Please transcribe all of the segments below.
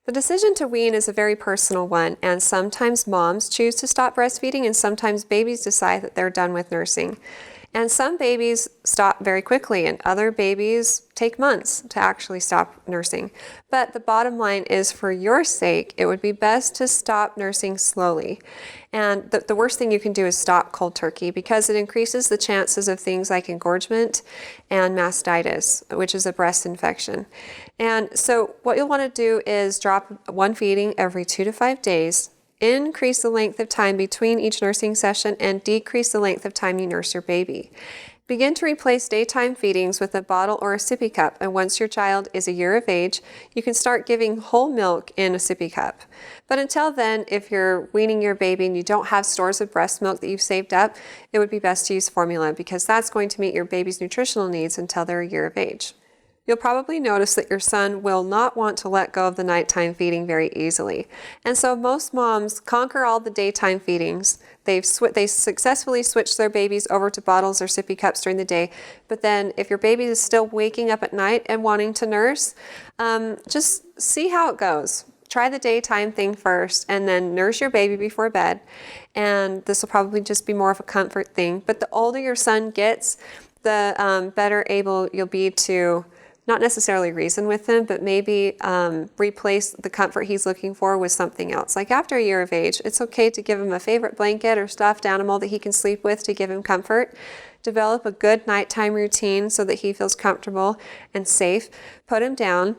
The decision to wean is a very personal one, and sometimes moms choose to stop breastfeeding and sometimes babies decide that they're done with nursing. And some babies stop very quickly and other babies take months to actually stop nursing. But the bottom line is, for your sake, it would be best to stop nursing slowly. And the worst thing you can do is stop cold turkey, because it increases the chances of things like engorgement and mastitis, which is a breast infection. And so what you'll want to do is drop one feeding every 2 to 5 days, increase the length of time between each nursing session, and decrease the length of time you nurse your baby. Begin to replace daytime feedings with a bottle or a sippy cup, and once your child is a year of age, you can start giving whole milk in a sippy cup. But until then, if you're weaning your baby and you don't have stores of breast milk that you've saved up, it would be best to use formula, because that's going to meet your baby's nutritional needs until they're a year of age. You'll probably notice that your son will not want to let go of the nighttime feeding very easily. And so most moms conquer all the daytime feedings. They successfully switch their babies over to bottles or sippy cups during the day. But then if your baby is still waking up at night and wanting to nurse, just see how it goes. Try the daytime thing first and then nurse your baby before bed. And this will probably just be more of a comfort thing. But the older your son gets, the better able you'll be to not necessarily reason with him, but maybe replace the comfort he's looking for with something else. Like after a year of age, it's okay to give him a favorite blanket or stuffed animal that he can sleep with to give him comfort. Develop a good nighttime routine so that he feels comfortable and safe. Put him down.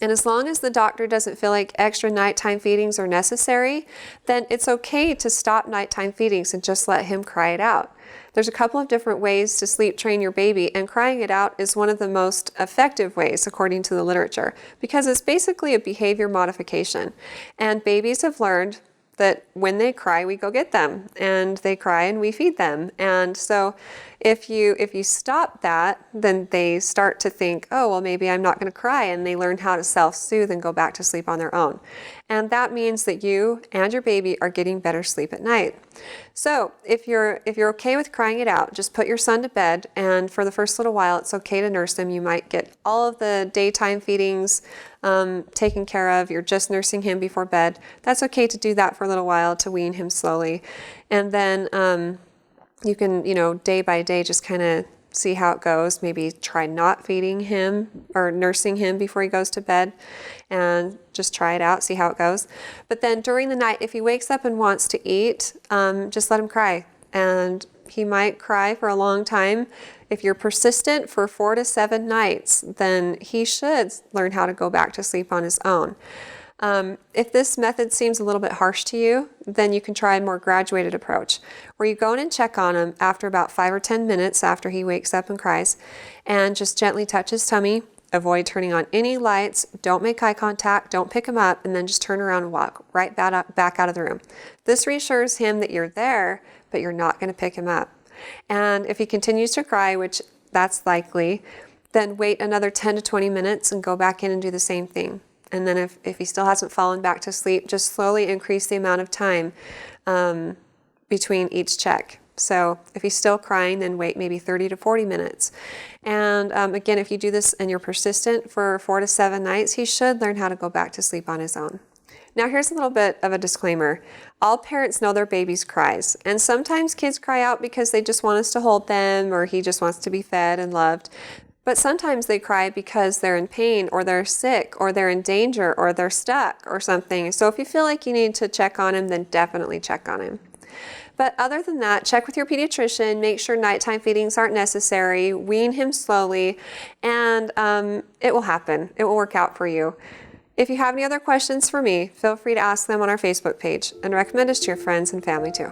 And as long as the doctor doesn't feel like extra nighttime feedings are necessary, then it's okay to stop nighttime feedings and just let him cry it out. There's a couple of different ways to sleep train your baby, and crying it out is one of the most effective ways according to the literature, because it's basically a behavior modification. And babies have learned that when they cry, we go get them, and they cry and we feed them. And so if you stop that, then they start to think, oh, well, maybe I'm not going to cry, and they learn how to self-soothe and go back to sleep on their own. And that means that you and your baby are getting better sleep at night. So if you're okay with crying it out, just put your son to bed, and for the first little while, it's okay to nurse him. You might get all of the daytime feedings taken care of. You're just nursing him before bed. That's okay to do that for a little while to wean him slowly. And then you can, day by day, just kind of see how it goes. Maybe try not feeding him or nursing him before he goes to bed, and just try it out, see how it goes. But then during the night, if he wakes up and wants to eat, just let him cry. And he might cry for a long time. If you're persistent for 4 to 7 nights, then he should learn how to go back to sleep on his own. If this method seems a little bit harsh to you, then you can try a more graduated approach, where you go in and check on him after about 5 or 10 minutes after he wakes up and cries, and just gently touch his tummy. Avoid turning on any lights, don't make eye contact, don't pick him up, and then just turn around and walk right back out of the room. This reassures him that you're there, but you're not going to pick him up. And if he continues to cry, which that's likely, then wait another 10 to 20 minutes and go back in and do the same thing. And then if he still hasn't fallen back to sleep, just slowly increase the amount of time between each check. So if he's still crying, then wait maybe 30 to 40 minutes. And again, if you do this and you're persistent for 4 to 7 nights, he should learn how to go back to sleep on his own. Now here's a little bit of a disclaimer. All parents know their baby's cries, and sometimes kids cry out because they just want us to hold them, or he just wants to be fed and loved. But sometimes they cry because they're in pain, or they're sick, or they're in danger, or they're stuck or something. So if you feel like you need to check on him, then definitely check on him. But other than that, check with your pediatrician, make sure nighttime feedings aren't necessary, wean him slowly, and it will happen. It will work out for you. If you have any other questions for me, feel free to ask them on our Facebook page, and recommend us to your friends and family too.